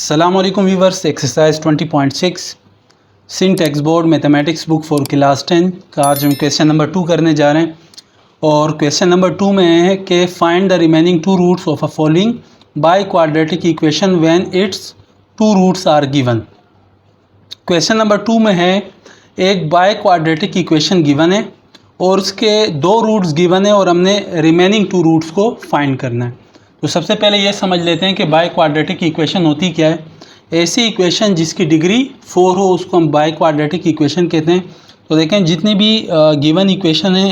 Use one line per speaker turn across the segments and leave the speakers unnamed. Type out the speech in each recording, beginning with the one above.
अस्सलामुअलैकुम viewers, exercise 20.6 सिंटेक्स board mathematics book for class 10 का आज हम क्वेश्चन नंबर 2 करने जा रहे हैं। और क्वेश्चन नंबर 2 में है कि find the remaining two roots of a following biquadratic equation when its two roots are given. Question number 2 में है एक बाय क्वाड्रेटिक इक्वेशन गिवन है और उसके दो रूट्स गिवन है और हमने रिमेनिंग टू रूट्स को फाइंड करना है। तो सबसे पहले ये समझ लेते हैं कि बाय क्वाड्रेटिक इक्वेशन होती क्या है। ऐसी इक्वेशन जिसकी डिग्री 4 हो उसको हम बाय क्वाड्रेटिक इक्वेशन कहते हैं। तो देखें जितनी भी गिवन इक्वेशन है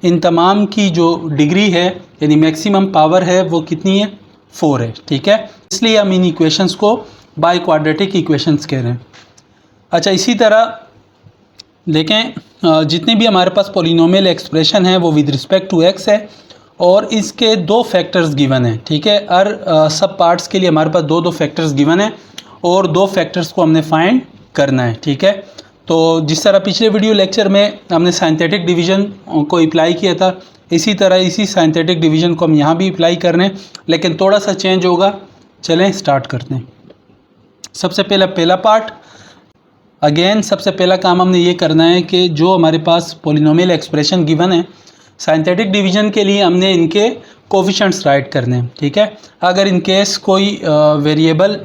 इन तमाम की जो डिग्री है यानी मैक्सिमम पावर है वो कितनी है, 4 है। ठीक है, इसलिए हम इन इक्वेशंस को बाय क्वाड्रेटिक इक्वेशंस कह रहे हैं। अच्छा, इसी तरह देखें जितने भी हमारे पास पॉलिनोमियल एक्सप्रेशन है वो विद रिस्पेक्ट टू एक्स है और इसके दो फैक्टर्स गिवन है। ठीक है, हर सब पार्ट्स के लिए हमारे पास दो फैक्टर्स गिवन है और दो फैक्टर्स को हमने फाइंड करना है। ठीक है, तो जिस तरह पिछले वीडियो लेक्चर में हमने साइंथेटिक डिवीज़न को अप्लाई किया था, इसी तरह इसी साइंथेटिक डिवीज़न को हम यहाँ भी अप्लाई कर रहे हैं, लेकिन थोड़ा सा चेंज होगा। चलें स्टार्ट करते हैं। सबसे पहला पार्ट, अगेन सबसे पहला काम हमने ये करना है कि जो हमारे पास पॉलिनोमियल एक्सप्रेशन गिवन है साइंथेटिक डिवीज़न के लिए हमने इनके कोफिशिएंट्स राइट करने हैं। ठीक है, अगर इन केस कोई वेरिएबल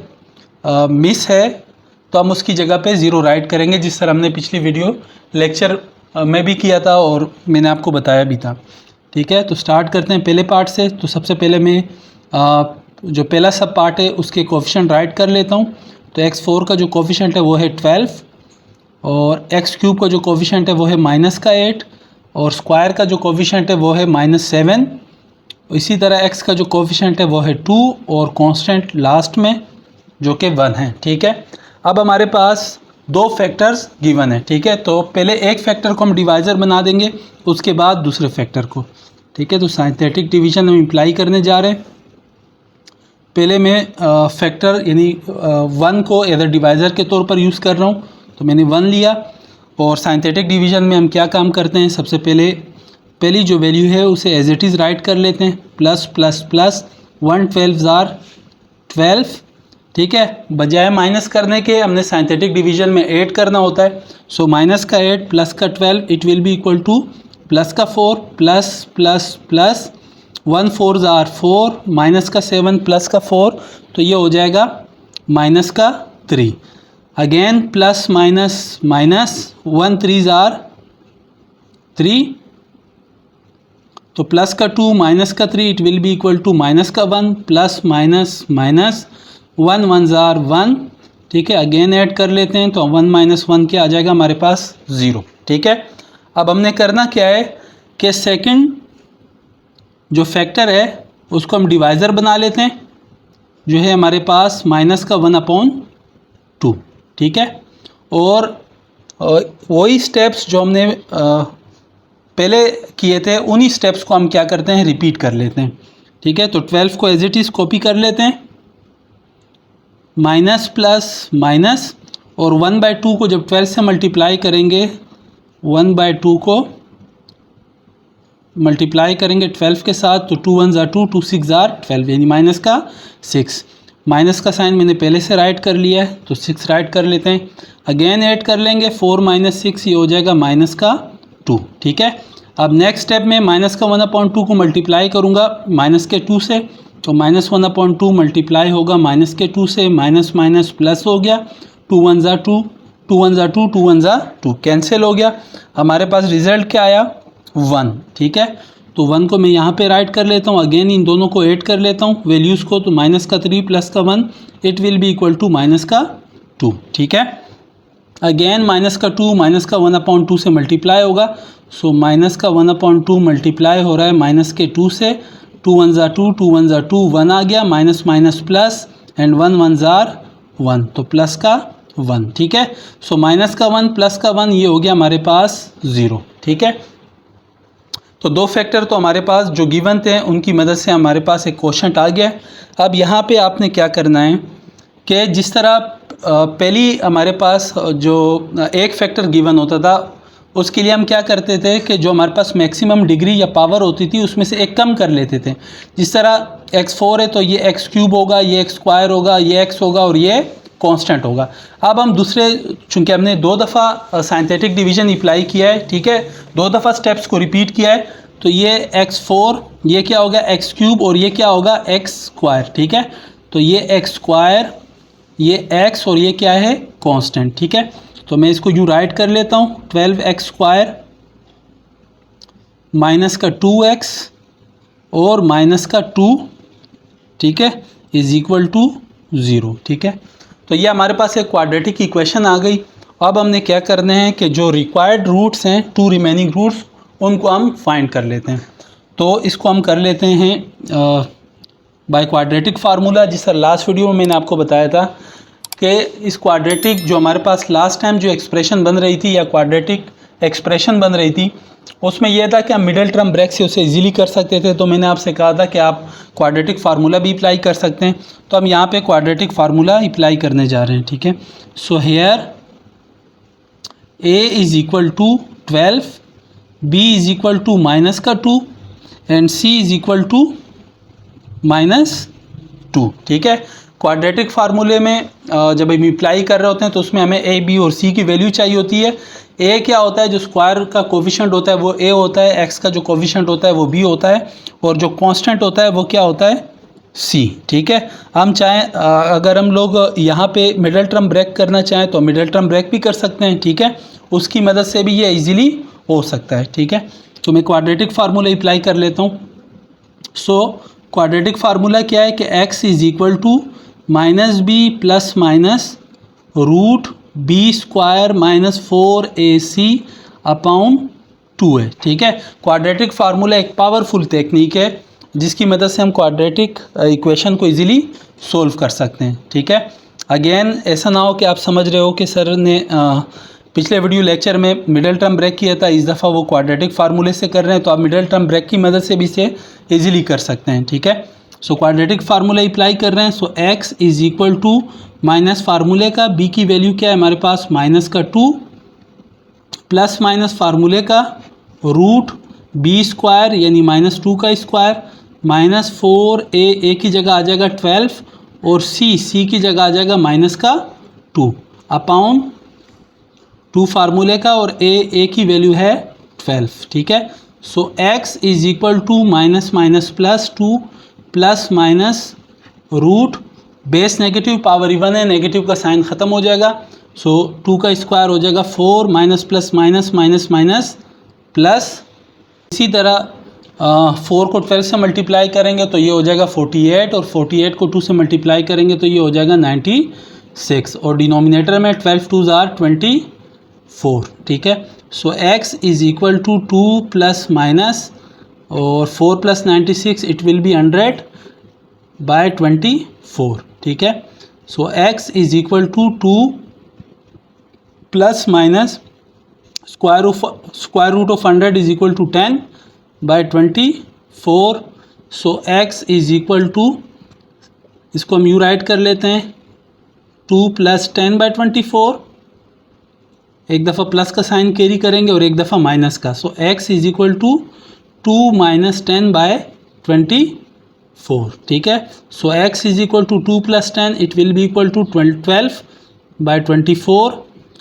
मिस है तो हम उसकी जगह पे 0 राइट करेंगे, जिस तरह हमने पिछली वीडियो लेक्चर में भी किया था और मैंने आपको बताया भी था। ठीक है, तो स्टार्ट करते हैं पहले पार्ट से। तो सबसे पहले मैं जो पहला सब पार्ट है उसके कोफिशिएंट राइट कर लेता हूँ। तो x4 का जो कोफिशिएंट है वो है 12 और x³ का जो कोफिशिएंट है वो है -8 और स्क्वायर का जो कोफिशिएंट है वो है -7। इसी तरह x का जो कोफिशिएंट है वो है 2 और कांस्टेंट लास्ट में जो कि 1 है। ठीक है, अब हमारे पास दो फैक्टर्स गिवन है। ठीक है, तो पहले एक फैक्टर को हम डिवाइज़र बना देंगे, उसके बाद दूसरे फैक्टर को। ठीक है, तो साइंथेटिक डिवीज़न हम अप्लाई करने जा रहे हैं। पहले मैं फैक्टर यानी 1 को एज अ डिवाइज़र के तौर पर यूज़ कर रहा हूँ। तो मैंने 1 लिया और साइंथेटिक डिवीज़न में हम क्या काम करते हैं, सबसे पहली जो वैल्यू है उसे एज इट इज़ राइट कर लेते हैं। Plus plus plus 1 12 are 12। ठीक है, बजाय माइनस करने के हमने साइंथेटिक डिवीज़न में ऐड करना होता है। सो माइनस का 8 प्लस का 12 it will be equal to plus का 4 plus plus plus 1 4 are 4 minus का 7 प्लस का 4, तो ये हो जाएगा माइनस का 3। Again plus minus minus 1 3 are 3, तो प्लस का 2 माइनस का 3 it will be equal to minus का 1 प्लस माइनस माइनस 1 1 आर 1। ठीक है, अगेन ऐड कर लेते हैं तो 1 माइनस 1 क्या आ जाएगा हमारे पास 0। ठीक है, अब हमने करना क्या है कि सेकंड जो फैक्टर है उसको हम डिवाइज़र बना लेते हैं, जो है हमारे पास माइनस का 1/2। ठीक है, और वही स्टेप्स जो हमने पहले किए थे उन्हीं स्टेप्स को हम क्या करते हैं, रिपीट कर लेते हैं। ठीक है, तो 12 को एज इट इज़ कॉपी कर लेते हैं, माइनस प्लस माइनस और 1/2 को जब 12 से मल्टीप्लाई करेंगे, 1/2 को मल्टीप्लाई करेंगे 12 के साथ, तो 2 1 2 2 6 12 यानी माइनस का 6। माइनस का साइन मैंने पहले से राइट कर लिया है तो 6 राइट कर लेते हैं। अगेन ऐड कर लेंगे 4 माइनस 6, ये हो जाएगा माइनस का 2। ठीक है, अब नेक्स्ट स्टेप में माइनस का 1/2 को मल्टीप्लाई करूँगा माइनस के 2 से, तो माइनस 1/2 मल्टीप्लाई होगा माइनस के 2 से, माइनस माइनस प्लस हो गया, 2 1 2 2 1 2 2 1 2 कैंसिल हो गया। हमारे पास रिजल्ट क्या आया, 1। ठीक है, तो 1 को मैं यहाँ पे राइट कर लेता हूँ। अगेन इन दोनों को ऐड कर लेता हूँ वैल्यूज़ को, तो माइनस का 3 प्लस का 1 it will be equal to minus का 2। ठीक है, अगेन माइनस का 2 माइनस का 1/2 से मल्टीप्लाई होगा, सो माइनस का 1/2 मल्टीप्लाई हो रहा है माइनस के 2 से, 2 1 2 2 1 2 1 आ गया, माइनस माइनस प्लस एंड 1 1 1, तो प्लस का 1। ठीक है, सो माइनस का 1 प्लस का 1 ये हो गया हमारे पास 0। ठीक है, तो दो फैक्टर तो हमारे पास जो गिवन थे उनकी मदद से हमारे पास एक क्वोशंट आ गया। अब यहाँ पे आपने क्या करना है कि जिस तरह पहली हमारे पास जो एक फैक्टर गिवन होता था उसके लिए हम क्या करते थे कि जो हमारे पास मैक्सिमम डिग्री या पावर होती थी उसमें से एक कम कर लेते थे। जिस तरह x4 है तो ये x क्यूब होगा, ये x स्क्वायर होगा, ये x होगा और ये कांस्टेंट होगा। अब हम दूसरे, चूंकि हमने 2 दफ़ा साइंथेटिक डिवीजन अप्लाई किया है, ठीक है, 2 दफ़ा स्टेप्स को रिपीट किया है, तो ये x4, ये क्या होगा x क्यूब और ये क्या होगा x स्क्वायर, ठीक है। तो ये x स्क्वायर, ये x और ये क्या है कांस्टेंट, ठीक है। तो मैं इसको यूँ राइट कर लेता हूँ, 12x स्क्वायर माइनस का 2x और माइनस का 2, ठीक है, इज इक्वल टू 0, ठीक है। तो ये हमारे पास एक क्वाड्रेटिक इक्वेशन आ गई। अब हमने क्या करना है कि जो रिक्वायर्ड रूट्स हैं, 2 रिमेनिंग रूट्स, उनको हम फाइंड कर लेते हैं। तो इसको हम कर लेते हैं बाय क्वाड्रेटिक फार्मूला, जिस तरह लास्ट वीडियो में मैंने आपको बताया था कि इस क्वाड्रेटिक जो हमारे पास लास्ट टाइम जो एक्सप्रेशन बन रही थी या क्वाड्रेटिक एक्सप्रेशन बन रही थी, उसमें यह था कि हम मिडिल टर्म ब्रेक से उसे इजीली कर सकते थे। तो मैंने आपसे कहा था कि आप क्वाड्रेटिक फार्मूला भी अप्लाई कर सकते हैं। तो हम यहाँ पे क्वाड्रेटिक फार्मूला अप्लाई करने जा रहे हैं, ठीक है। So here a is equal to 12, b is equal to minus का 2 and c is equal to -2, ठीक है। क्वाड्रेटिक फार्मूले में जब हम अप्लाई कर रहे होते हैं तो उसमें हमें a, b और c की वैल्यू चाहिए होती है। a क्या होता है, जो स्क्वायर का कोफिशिएंट होता है वो a होता है, x का जो कोफिशिएंट होता है वो b होता है, और जो कांस्टेंट होता है वो क्या होता है, c, ठीक है। हम चाहें अगर हम लोग यहाँ पे मिडिल टर्म ब्रेक करना चाहें तो मिडिल टर्म ब्रेक भी कर सकते हैं, ठीक है। उसकी मदद से भी ये इजीली हो सकता है, ठीक है। तो मैं क्वाड्रेटिक फार्मूला अप्लाई कर लेता हूँ। सो क्वाड्रेटिक फार्मूला क्या है कि x is equal to -b plus minus root b square minus 4ac upon 2 है, ठीक है। क्वाड्रेटिक फार्मूला एक पावरफुल टेक्निक है जिसकी मदद से हम क्वाड्रेटिक इक्वेशन को इजीली सोल्व कर सकते हैं, ठीक है। अगेन ऐसा ना हो कि आप समझ रहे हो कि सर ने पिछले वीडियो लेक्चर में मिडिल टर्म ब्रेक किया था, इस दफ़ा वो क्वाड्रेटिक फार्मूले से कर रहे हैं, तो आप मिडिल टर्म ब्रेक की मदद से भी इसे इजीली कर सकते हैं, ठीक है। सो क्वाड्रेटिक फार्मूला अप्लाई कर रहे हैं। So x is equal to minus फार्मूले का b की वैल्यू क्या है हमारे पास माइनस का 2 प्लस माइनस फार्मूले का रूट b स्क्वायर यानी -2 का स्क्वायर माइनस 4a की जगह आ जाएगा 12 और c की जगह आ जाएगा माइनस का 2 अपॉन 2 फार्मूले का और a की वैल्यू है 12, ठीक है। So x is equal to minus minus plus 2 plus minus root base negative power even है, नेगेटिव का साइन ख़त्म हो जाएगा। सो 2 का स्क्वायर हो जाएगा 4 minus plus minus minus minus plus, इसी तरह 4 को 12 से मल्टीप्लाई करेंगे तो ये हो जाएगा 48 और 48 को 2 से मल्टीप्लाई करेंगे तो ये हो जाएगा 96 और डिनोमिनेटर में 12 2 ज़ार 24, ठीक है। So x is equal to 2 plus minus और 4 plus 96 it will be 100 by 24, ठीक है। So x is equal to 2 plus minus square root of 100 is equal to 10 by 24। So x is equal to, इसको हम you right कर लेते हैं, 2 plus 10 by 24, एक दफ़ा प्लस का साइन कैरी करेंगे और एक दफ़ा माइनस का। So x is equal to 2 minus 10 by 24, ठीक है। So x is equal to 2 plus 10 it will be equal to 12 by 24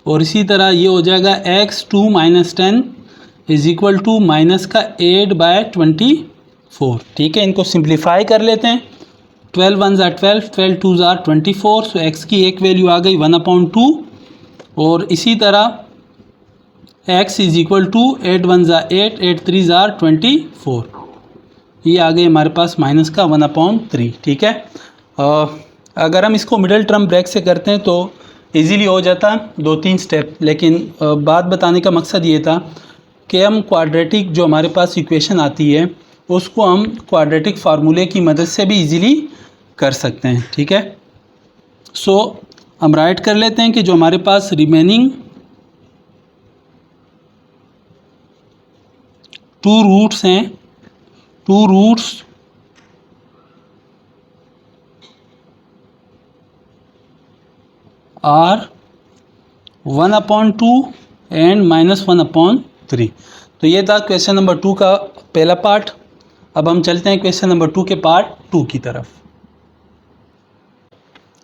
और इसी तरह ये हो जाएगा x 2 minus 10 is equal to minus का 8 बाय 24, ठीक है। इनको सिंप्लीफाई कर लेते हैं, 12 1 ज़ार 12, 12 2 ज़ार 24। सो x की एक वैल्यू आ गई 1/2 और इसी तरह x इज इक्वल टू 8 1 ज़ार 8, 8 3 ज़ार 24, ये आ गए हमारे पास माइनस का 1/3, ठीक है। अगर हम इसको मिडिल टर्म ब्रेक से करते हैं तो इजीली हो जाता 2-3 स्टेप, लेकिन बात बताने का मकसद ये था कि हम क्वाड्रेटिक जो हमारे पास इक्वेशन आती है उसको हम क्वाड्रेटिक फार्मूले की मदद से भी इजीली कर सकते हैं, ठीक है। सो हम राइट कर लेते हैं कि जो हमारे पास रिमेनिंग 2 रूट्स हैं, 2 रूट्स आर 1/2 एंड -1/2, 3। तो ये था क्वेश्चन नंबर 2 का पहला पार्ट। अब हम चलते हैं क्वेश्चन नंबर 2 के पार्ट 2 की तरफ।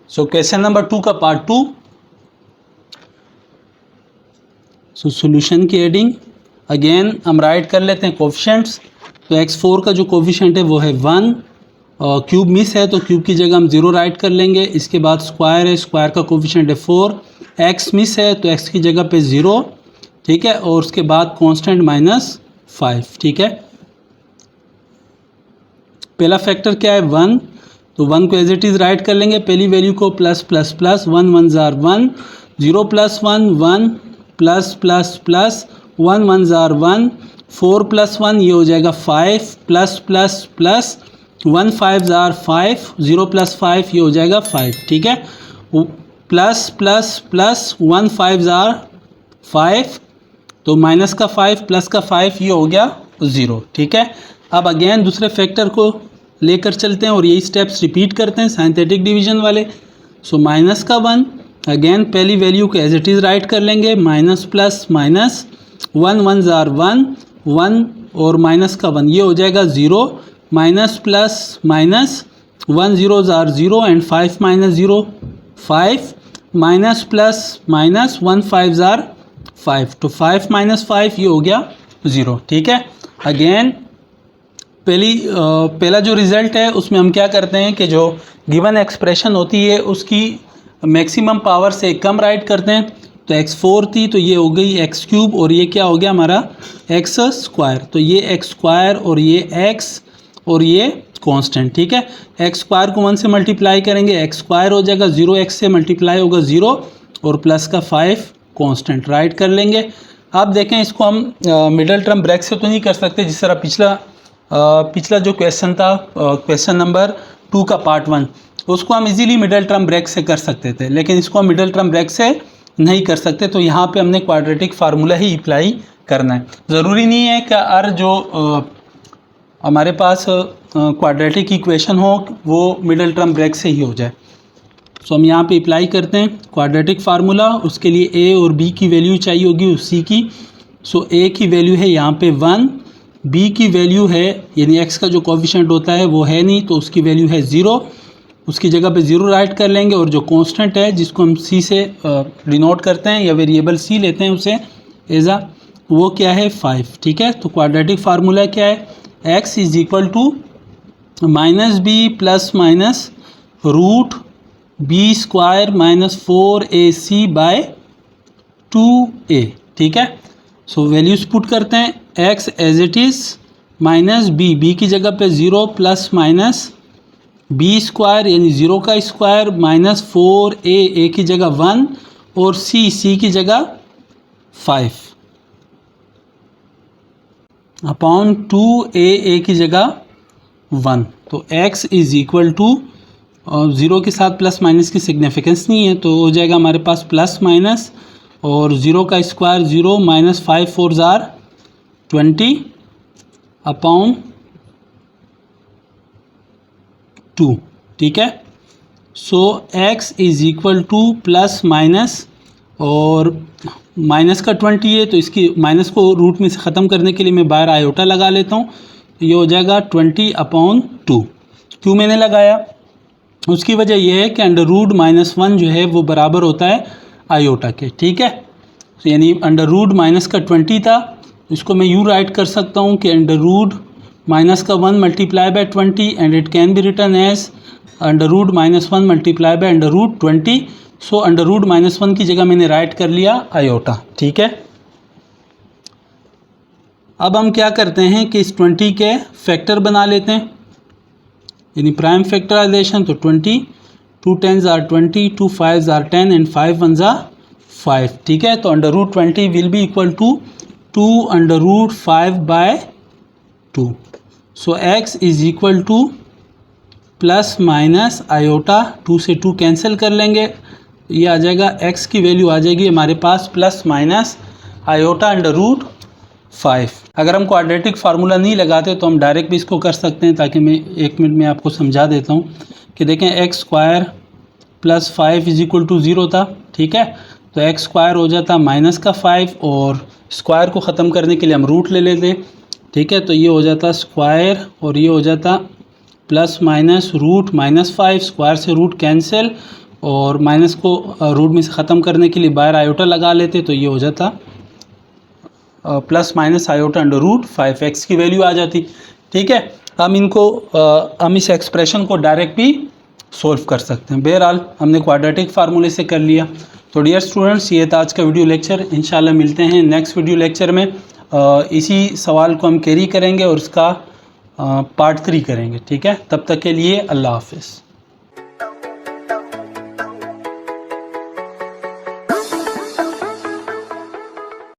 सो क्वेश्चन नंबर 2 का पार्ट 2। सो सॉल्यूशन की एडिंग अगेन हम राइट कर लेते हैं कोफिशिएंट्स। तो x4 का जो कोफिशिएंट है वो है 1, और क्यूब मिस है तो क्यूब की जगह हम 0 राइट कर लेंगे। इसके बाद स्क्वायर है, स्क्वायर का कोफिशिएंट है 4, x मिस है तो x की जगह पे 0, ठीक है, और उसके बाद कांस्टेंट -5, ठीक है। पहला फैक्टर क्या है 1, तो 1 को एज इट इज़ राइट कर लेंगे। पहली वैल्यू को plus plus plus 1 1 jar 1, 0 + 1 1 plus plus plus 1 1 jar 1, 4 + 1 ये हो जाएगा 5, प्लस प्लस प्लस 1 5 जार 5, 0 + 5 ये हो जाएगा 5, ठीक है। प्लस प्लस प्लस 1 5 जार 5, तो माइनस का 5 प्लस का 5 ये हो गया 0, ठीक है। अब अगेन दूसरे फैक्टर को लेकर चलते हैं और यही स्टेप्स रिपीट करते हैं साइंथेटिक डिवीजन वाले। सो माइनस का 1, अगेन पहली वैल्यू को एज इट इज़ राइट कर लेंगे, माइनस प्लस माइनस 1 1 जार 1 1 और माइनस का 1 ये हो जाएगा 0, minus plus minus 1 0 jar 0 and 5 minus 0 5, minus plus minus 1 5 jar 5, तो 5 माइनस 5 ये हो गया 0, ठीक है। अगेन पहला जो रिज़ल्ट है उसमें हम क्या करते हैं कि जो गिवन एक्सप्रेशन होती है उसकी मैक्सिमम पावर से कम राइट करते हैं। तो x4 थी तो ये हो गई x³ और ये क्या हो गया हमारा x², तो ये x² और ये x और ये कांस्टेंट, ठीक है। x² को 1 से मल्टीप्लाई करेंगे, x² हो जाएगा 0x से मल्टीप्लाई होगा 0 और प्लस का 5 कांस्टेंट राइट कर लेंगे। अब देखें इसको हम मिडल टर्म ब्रैकेट से तो नहीं कर सकते जिस तरह पिछला जो क्वेश्चन था क्वेश्चन नंबर 2 का पार्ट 1, उसको हम इजीली मिडल टर्म ब्रैकेट से कर सकते थे, लेकिन इसको हम मिडल टर्म ब्रैकेट से नहीं कर सकते। तो यहाँ पे हमने क्वाड्रेटिक फार्मूला ही अप्लाई करना है। ज़रूरी नहीं है कि हर जो हमारे पास क्वाड्रेटिक इक्वेशन हो वो मिडल टर्म ब्रैकेट से ही हो जाए। सो हम यहाँ पे अप्लाई करते हैं क्वाड्रेटिक फार्मूला। उसके लिए a और b की वैल्यू चाहिए होगी उसी की। सो a की वैल्यू है यहाँ पे 1, b की वैल्यू है यानी x का जो कोफिशिएंट होता है वो है नहीं तो उसकी वैल्यू है 0, उसकी जगह पे 0 राइट कर लेंगे। और जो कांस्टेंट है जिसको हम c से डिनोट करते हैं या वेरिएबल c लेते हैं उसे एज आ, वो क्या है 5, ठीक है। तो क्वाड्रेटिक फार्मूला क्या है, x is equal to -b plus minus root b² minus 4ac by 2a, ठीक है। सो वैल्यूज पुट करते हैं, x as it is minus b की जगह पे 0 प्लस माइनस b² यानी 0 का स्क्वायर माइनस 4a की जगह 1 और c की जगह 5 अपॉन 2a की जगह 1। तो x इज इक्वल टू 0 के साथ प्लस माइनस की सिग्निफिकेंस नहीं है तो हो जाएगा हमारे पास प्लस माइनस और 0 का स्क्वायर 0 माइनस 5 4 जार 20 अपॉन 2, ठीक है। So x is equal to plus minus और माइनस का 20 है तो इसकी माइनस को रूट में से ख़त्म करने के लिए मैं बाहर आयोटा लगा लेता हूँ। तो ये हो जाएगा 20 अपॉन 2। क्यों मैंने लगाया, उसकी वजह यह है कि अंडर रूट -1 जो है वो बराबर होता है आयोटा के, ठीक है। तो यानी अंडर रूट माइनस का 20 था, इसको मैं यूँ राइट कर सकता हूँ कि अंडर रूट माइनस का 1 multiply by 20 and it can be written as under root -1 multiply by under root 20। So under root -1 की जगह मैंने राइट कर लिया आयोटा, ठीक है। अब हम क्या करते हैं कि इस 20 के फैक्टर बना लेते हैं यानी प्राइम फैक्टराइजेशन। तो 20 2 10s are 20, 2 5s are 10 and 5 1s are 5, ठीक है। तो under root 20 will be equal to 2 under root 5 by 2। So x is equal to plus minus iota 2 से 2 कैंसिल कर लेंगे, ये आ जाएगा x की वैल्यू आ जाएगी हमारे पास plus minus iota under root 5। अगर हम क्वाड्रेटिक फार्मूला नहीं लगाते तो हम डायरेक्ट भी इसको कर सकते हैं, ताकि मैं 1 मिनट में आपको समझा देता हूँ कि देखें x² + 5 इज इक्वल टू 0 था, ठीक है। तो x² हो जाता माइनस का 5 और स्क्वायर को ख़त्म करने के लिए हम रूट ले लेते, ठीक है। तो ये हो जाता स्क्वायर और ये हो जाता प्लस माइनस रूट -5, स्क्वायर से रूट कैंसिल और माइनस को रूट में से ख़त्म करने के लिए बाहर आयोटा लगा लेते, तो ये हो जाता plus minus iota under root 5x की वैल्यू आ जाती, ठीक है। हम इस एक्सप्रेशन को डायरेक्ट भी सोल्व कर सकते हैं। बहरहाल हमने क्वाड्रेटिक फार्मूले से कर लिया। तो डियर स्टूडेंट्स, ये था आज का वीडियो लेक्चर। इंशाल्लाह मिलते हैं नेक्स्ट वीडियो लेक्चर में। इसी सवाल को हम कैरी करेंगे और उसका पार्ट 3 करेंगे, ठीक है। तब तक के लिए अल्लाह हाफिज़।